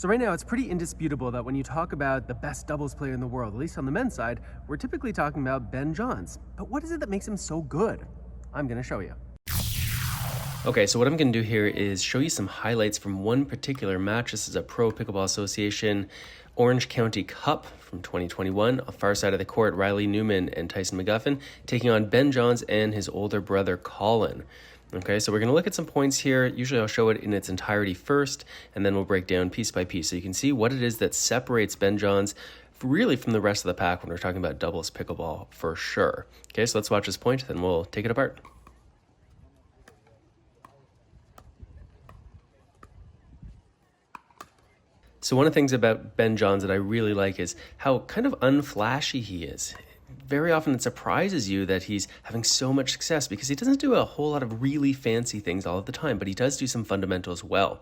So right now, it's pretty indisputable that when you talk about the best doubles player in the world, at least on the men's side, we're typically talking about Ben Johns. But what is it that makes him so good? I'm going to show you. Okay, so what I'm going to do here is show you some highlights from one particular match. This is a Pro Pickleball Association Orange County Cup from 2021. On the far side of the court, Riley Newman and Tyson McGuffin taking on Ben Johns and his older brother, Colin. Okay, so we're going to look at some points here. Usually I'll show it in its entirety first, and then we'll break down piece by piece so you can see what it is that separates Ben Johns really from the rest of the pack when we're talking about doubles pickleball for sure. Okay, so let's watch this point, then we'll take it apart. So one of the things about Ben Johns that I really like is how kind of unflashy he is. Very often it surprises you that he's having so much success because he doesn't do a whole lot of really fancy things all of the time, but he does do some fundamentals well.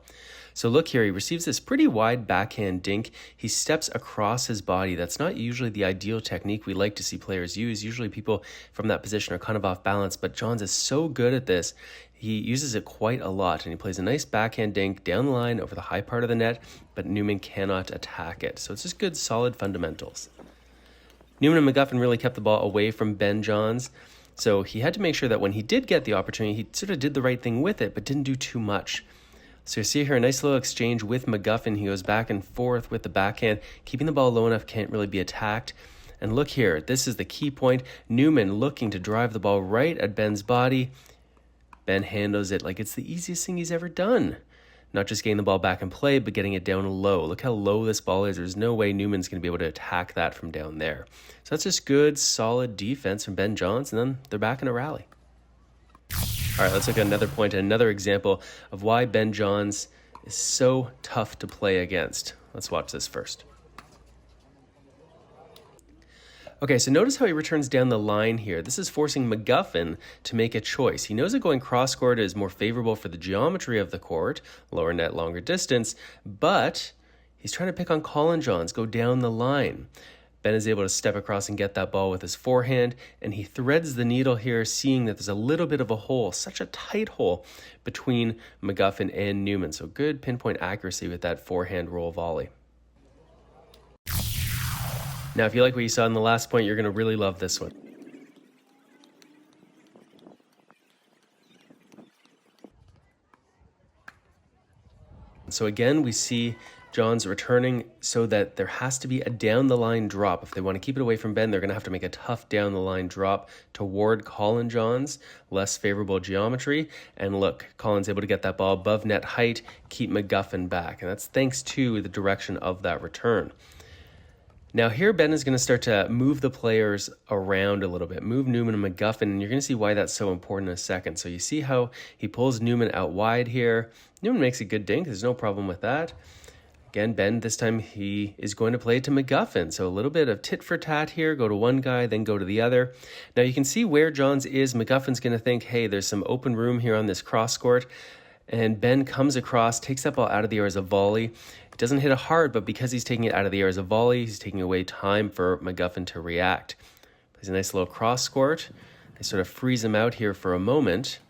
So look here, he receives this pretty wide backhand dink. He steps across his body. That's not usually the ideal technique we like to see players use. Usually people from that position are kind of off balance, but Johns is so good at this. He uses it quite a lot, and he plays a nice backhand dink down the line over the high part of the net, but Newman cannot attack it. So it's just good, solid fundamentals. Newman and McGuffin really kept the ball away from Ben Johns, so he had to make sure that when he did get the opportunity, he sort of did the right thing with it, but didn't do too much. So you see here a nice little exchange with McGuffin. He goes back and forth with the backhand, keeping the ball low enough, can't really be attacked. And look here, this is the key point. Newman looking to drive the ball right at Ben's body. Ben handles it like it's the easiest thing he's ever done. Not just getting the ball back in play, but getting it down low. Look how low this ball is. There's no way Newman's going to be able to attack that from down there. So that's just good, solid defense from Ben Johns, and then they're back in a rally. All right, let's look at another point, another example of why Ben Johns is so tough to play against. Let's watch this first. Okay, so notice how he returns down the line here. This is forcing McGuffin to make a choice. He knows that going cross-court is more favorable for the geometry of the court, lower net, longer distance, but he's trying to pick on Colin Johns, go down the line. Ben is able to step across and get that ball with his forehand, and he threads the needle here, seeing that there's a little bit of a hole, such a tight hole between McGuffin and Newman. So good pinpoint accuracy with that forehand roll volley. Now, if you like what you saw in the last point, you're going to really love this one. So again, we see Johns returning so that there has to be a down-the-line drop. If they want to keep it away from Ben, they're going to have to make a tough down-the-line drop toward Colin Johns, less favorable geometry. And look, Colin's able to get that ball above net height, keep McGuffin back. And that's thanks to the direction of that return. Now here, Ben is going to start to move the players around a little bit, move Newman and McGuffin, and you're going to see why that's so important in a second. So you see how he pulls Newman out wide here. Newman makes a good dink. There's no problem with that. Again, Ben, this time he is going to play to McGuffin. So a little bit of tit for tat here, go to one guy, then go to the other. Now you can see where Johns is. McGuffin's going to think, hey, there's some open room here on this cross court. And Ben comes across, takes that ball out of the air as a volley. It doesn't hit it hard, but because he's taking it out of the air as a volley, he's taking away time for McGuffin to react. Plays a nice little cross court. They sort of freeze him out here for a moment.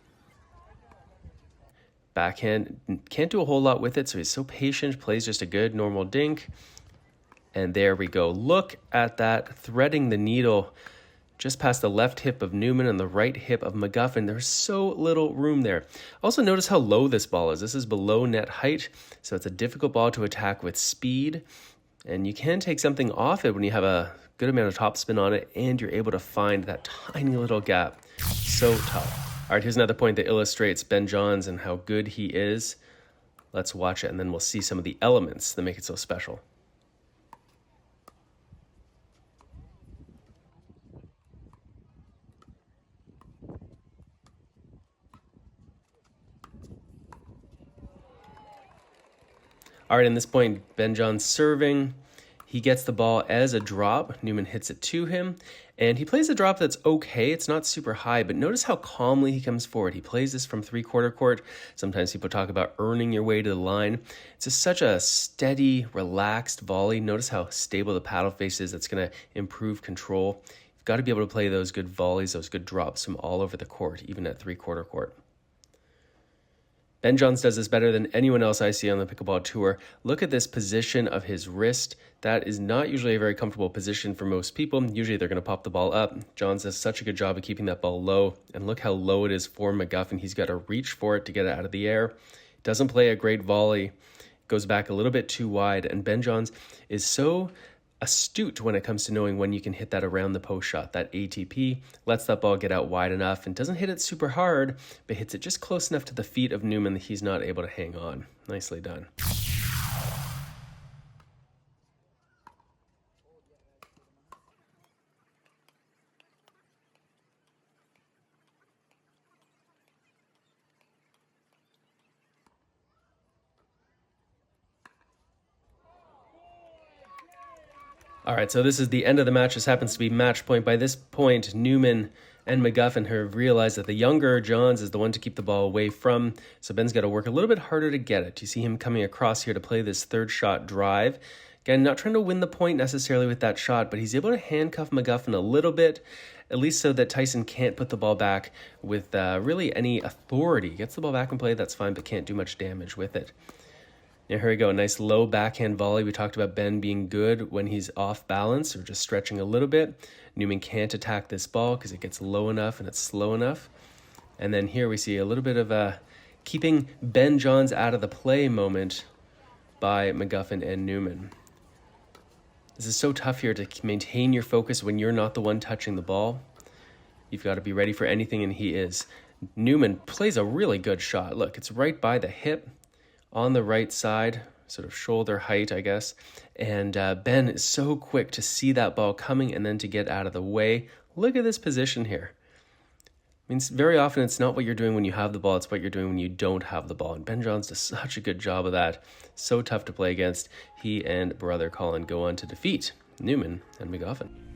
Backhand, can't do a whole lot with it, so he's so patient, plays just a good normal dink. And there we go. Look at that, threading the needle just past the left hip of Newman and the right hip of McGuffin. There's so little room there. Also notice how low this ball is. This is below net height, so it's a difficult ball to attack with speed. And you can take something off it when you have a good amount of topspin on it and you're able to find that tiny little gap. So tough. All right, here's another point that illustrates Ben Johns and how good he is. Let's watch it and then we'll see some of the elements that make it so special. All right, in this point, Ben Johns serving. He gets the ball as a drop. Newman hits it to him, and he plays a drop that's okay. It's not super high, but notice how calmly he comes forward. He plays this from three-quarter court. Sometimes people talk about earning your way to the line. It's just such a steady, relaxed volley. Notice how stable the paddle face is. That's going to improve control. You've got to be able to play those good volleys, those good drops from all over the court, even at three-quarter court. Ben Johns does this better than anyone else I see on the pickleball tour. Look at this position of his wrist. That is not usually a very comfortable position for most people. Usually they're going to pop the ball up. Johns does such a good job of keeping that ball low. And look how low it is for McGuffin. He's got to reach for it to get it out of the air. Doesn't play a great volley. Goes back a little bit too wide. And Ben Johns is so astute when it comes to knowing when you can hit that around the post shot. That ATP lets that ball get out wide enough and doesn't hit it super hard, but hits it just close enough to the feet of Newman that he's not able to hang on. Nicely done. All right, so this is the end of the match. This happens to be match point. By this point, Newman and McGuffin have realized that the younger Johns is the one to keep the ball away from, so Ben's got to work a little bit harder to get it. You see him coming across here to play this third shot drive. Again, not trying to win the point necessarily with that shot, but he's able to handcuff McGuffin a little bit, at least so that Tyson can't put the ball back with really any authority. Gets the ball back in play, that's fine, but can't do much damage with it. Now here we go, a nice low backhand volley. We talked about Ben being good when he's off balance or just stretching a little bit. Newman can't attack this ball because it gets low enough and it's slow enough. And then here we see a little bit of a keeping Ben Johns out of the play moment by McGuffin and Newman. This is so tough here to maintain your focus when you're not the one touching the ball. You've got to be ready for anything, and he is. Newman plays a really good shot. Look, it's right by the hip, on the right side, sort of shoulder height, I guess. And Ben is so quick to see that ball coming and then to get out of the way. Look at this position here. I mean, very often it's not what you're doing when you have the ball, it's what you're doing when you don't have the ball. And Ben Johns does such a good job of that. So tough to play against. He and brother Colin go on to defeat Newman and McGuffin.